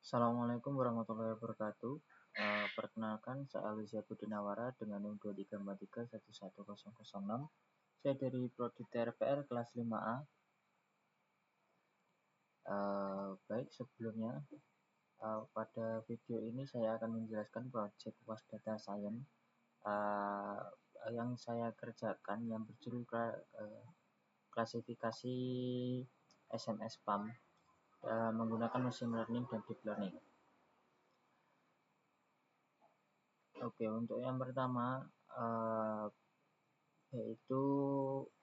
Assalamualaikum warahmatullahi wabarakatuh. Perkenalkan, saya Alizia Budinawara dengan NIM 234311006. Saya dari Prodi TRPR kelas 5A. Baik, sebelumnya pada video ini saya akan menjelaskan proyek UAS Data Science yang saya kerjakan yang berjudul klasifikasi SMS spam menggunakan machine learning dan deep learning. Oke, untuk yang pertama yaitu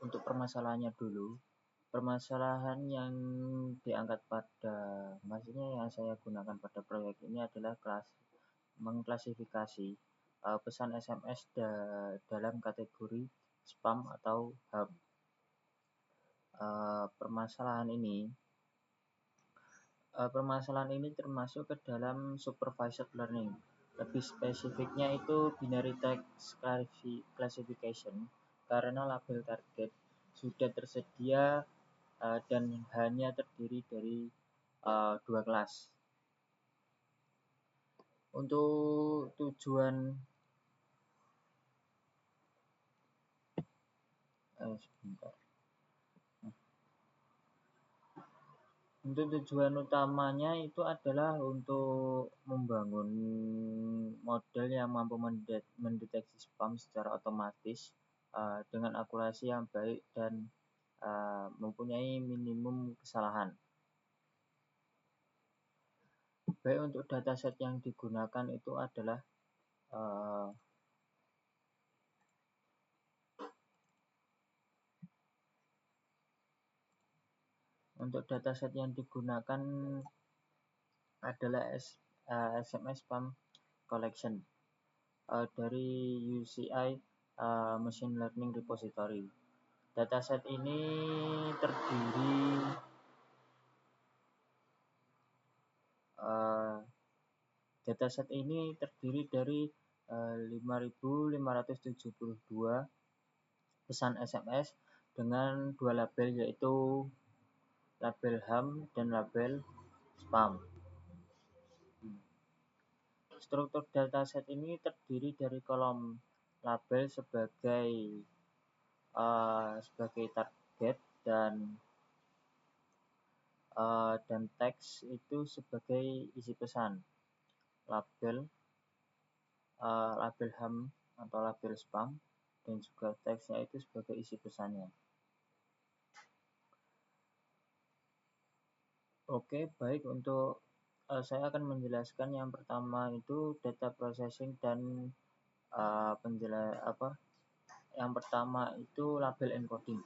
untuk permasalahannya dulu. Permasalahan yang diangkat maksudnya yang saya gunakan pada proyek ini adalah mengklasifikasi pesan SMS dalam kategori spam atau HAM. Permasalahan ini termasuk ke dalam supervised learning. Lebih spesifiknya itu binary text classification, karena label target sudah tersedia dan hanya terdiri dari dua kelas. Untuk tujuan utamanya itu adalah untuk membangun model yang mampu mendeteksi spam secara otomatis dengan akurasi yang baik dan mempunyai minimum kesalahan. Baik, untuk dataset yang digunakan itu adalah SMS spam collection dari UCI Machine Learning Repository. Dataset ini terdiri dari 5.572 pesan SMS dengan dua label, yaitu label HAM dan label spam. Struktur dataset ini terdiri dari kolom label sebagai target dan teks itu sebagai isi pesan. Label HAM atau label spam dan juga teksnya itu sebagai isi pesannya. Oke, baik, untuk saya akan menjelaskan yang pertama itu data processing dan yang pertama itu label encoding.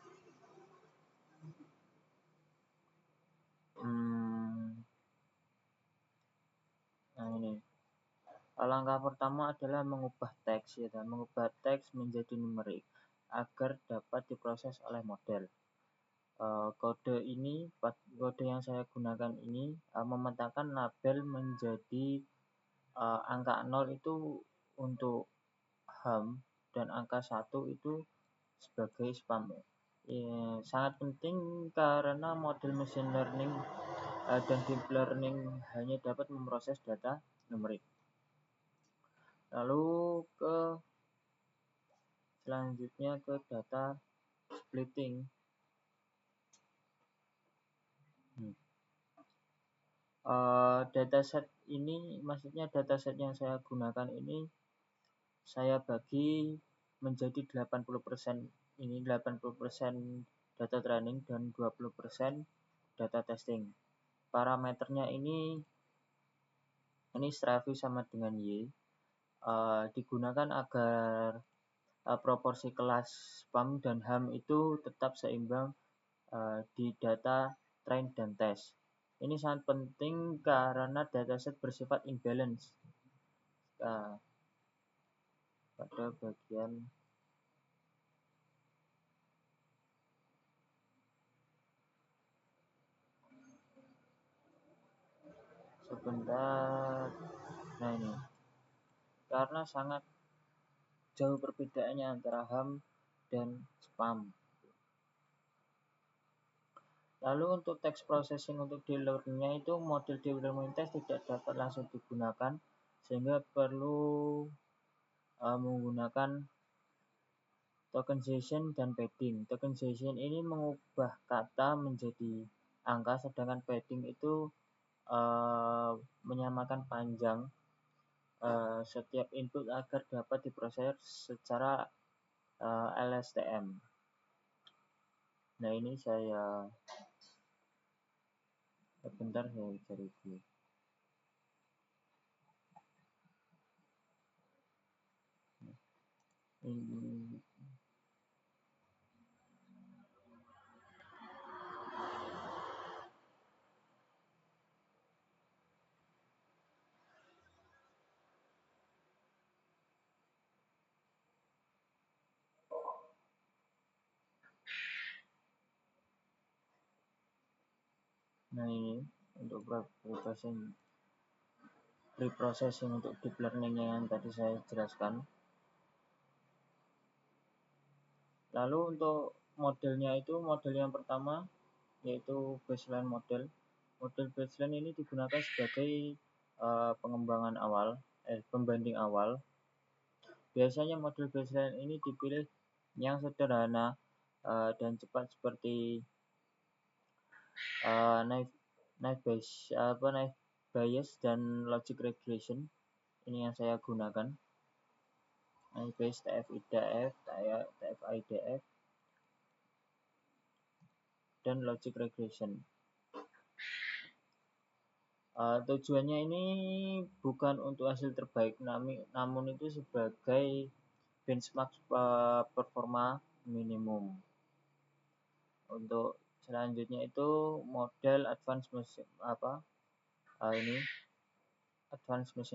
Langkah pertama adalah mengubah teks menjadi numerik agar dapat diproses oleh model. Kode yang saya gunakan ini memetakan label menjadi angka 0 itu untuk HAM dan angka 1 itu sebagai spam. Sangat penting karena model machine learning dan deep learning hanya dapat memproses data numerik. Lalu selanjutnya ke data splitting. Dataset yang saya gunakan ini saya bagi menjadi 80%. Ini 80% data training dan 20% data testing. Parameternya ini Stravi sama dengan Y. Digunakan agar proporsi kelas spam dan HAM itu tetap seimbang di data train dan test. Ini sangat penting karena dataset bersifat imbalance pada bagian karena sangat jauh perbedaannya antara HAM dan spam. Lalu untuk text processing untuk deep learning-nya itu model deep learning test tidak dapat langsung digunakan sehingga perlu menggunakan tokenization dan padding. Tokenization ini mengubah kata menjadi angka, sedangkan padding itu menyamakan panjang setiap input agar dapat diproses secara LSTM. Nah, ini saya bentar saya cari dulu. Nah, ini untuk preprocessing untuk deep learning yang tadi saya jelaskan. Lalu untuk modelnya itu, model yang pertama yaitu baseline model. Model baseline ini digunakan sebagai pengembangan awal, pembanding awal. Biasanya model baseline ini dipilih yang sederhana dan cepat seperti naive Bayes dan logic regression. Ini yang saya gunakan. Naive Bayes, TF-IDF, TF-IDF, dan logic regression. Tujuannya ini bukan untuk hasil terbaik, namun itu sebagai benchmark performa minimum. Untuk selanjutnya itu model advanced machine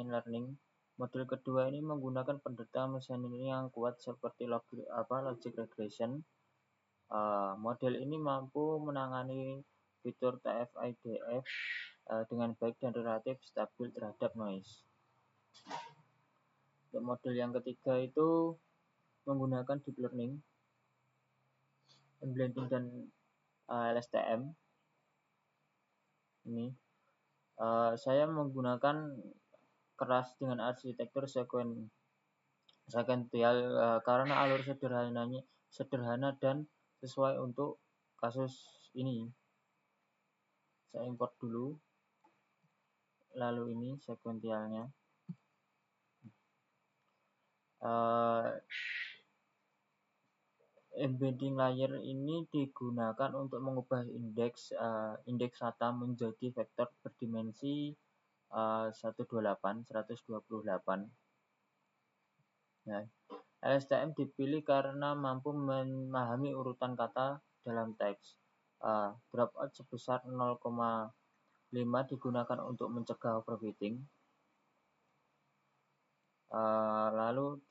learning. Model kedua ini menggunakan pendeteksi mesin learning yang kuat seperti logic regression. Model ini mampu menangani fitur TF-IDF dengan baik dan relatif stabil terhadap noise. Untuk model yang ketiga itu menggunakan deep learning, blending dan LSTM. Ini saya menggunakan keras dengan arsitektur sekuensial karena alur sederhana dan sesuai untuk kasus ini. Saya import dulu, lalu ini sekuensialnya. Embedding layer ini digunakan untuk mengubah indeks data menjadi vektor berdimensi 128. Nah, LSTM dipilih karena mampu memahami urutan kata dalam teks. Dropout sebesar 0,5 digunakan untuk mencegah overfitting. Lalu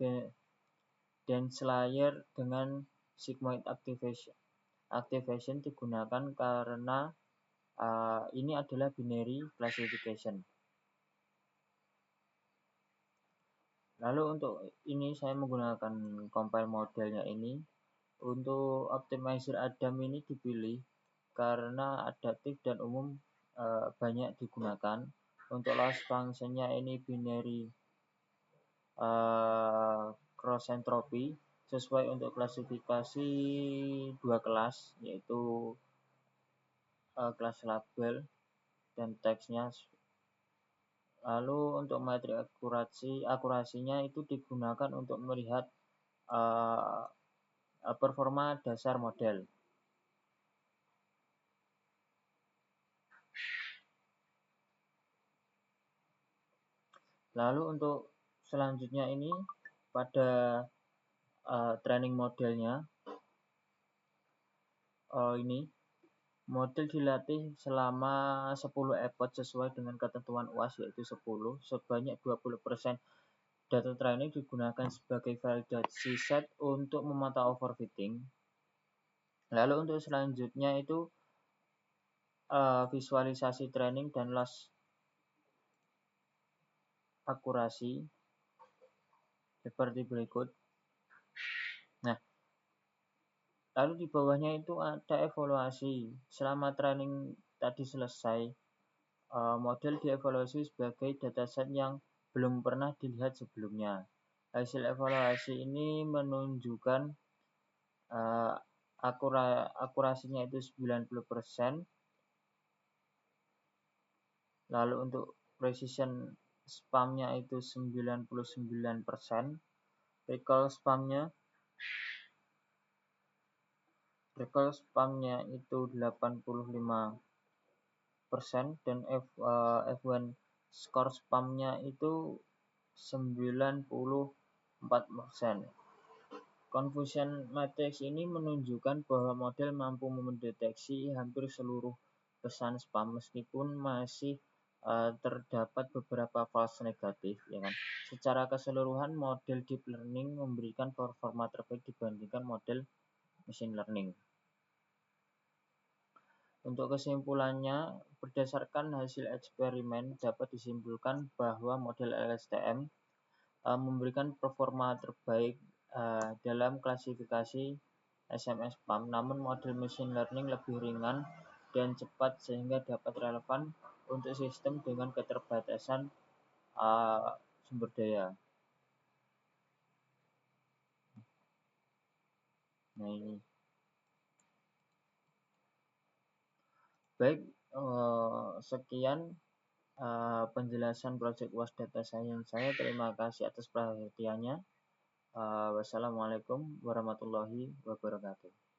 dense layer dengan sigmoid activation digunakan karena ini adalah binary classification. Lalu untuk ini saya menggunakan compile modelnya ini. Untuk optimizer Adam ini dipilih karena adaptif dan umum banyak digunakan. Untuk loss function-nya ini binary cross entropy sesuai untuk klasifikasi dua kelas, yaitu kelas label dan teksnya. Lalu untuk metrik akurasinya itu digunakan untuk melihat performa dasar model. Lalu untuk selanjutnya ini pada training modelnya, ini model dilatih selama 10 epoch sesuai dengan ketentuan UAS yaitu 10. Sebanyak 20% data training digunakan sebagai validasi set untuk memantau overfitting. Lalu untuk selanjutnya itu visualisasi training dan loss akurasi seperti berikut. Nah, Lalu di bawahnya itu ada evaluasi. Selama training tadi selesai, model dievaluasi sebagai dataset yang belum pernah dilihat sebelumnya. Hasil evaluasi ini menunjukkan akurasinya itu 90%. Lalu untuk precision spamnya itu 99%. Recall spamnya itu 85%, dan F1 score spamnya itu 94%. Confusion matrix ini menunjukkan bahwa model mampu mendeteksi hampir seluruh pesan spam meskipun masih terdapat beberapa false negatif, ya kan. Secara keseluruhan model deep learning memberikan performa terbaik dibandingkan model machine learning. Untuk kesimpulannya, berdasarkan hasil eksperimen dapat disimpulkan bahwa model LSTM memberikan performa terbaik dalam klasifikasi SMS spam, namun model machine learning lebih ringan dan cepat sehingga dapat relevan untuk sistem dengan keterbatasan sumber daya. Nah ini. Baik, sekian penjelasan Project Was Data Science saya. Terima kasih atas perhatiannya. Wassalamualaikum warahmatullahi wabarakatuh.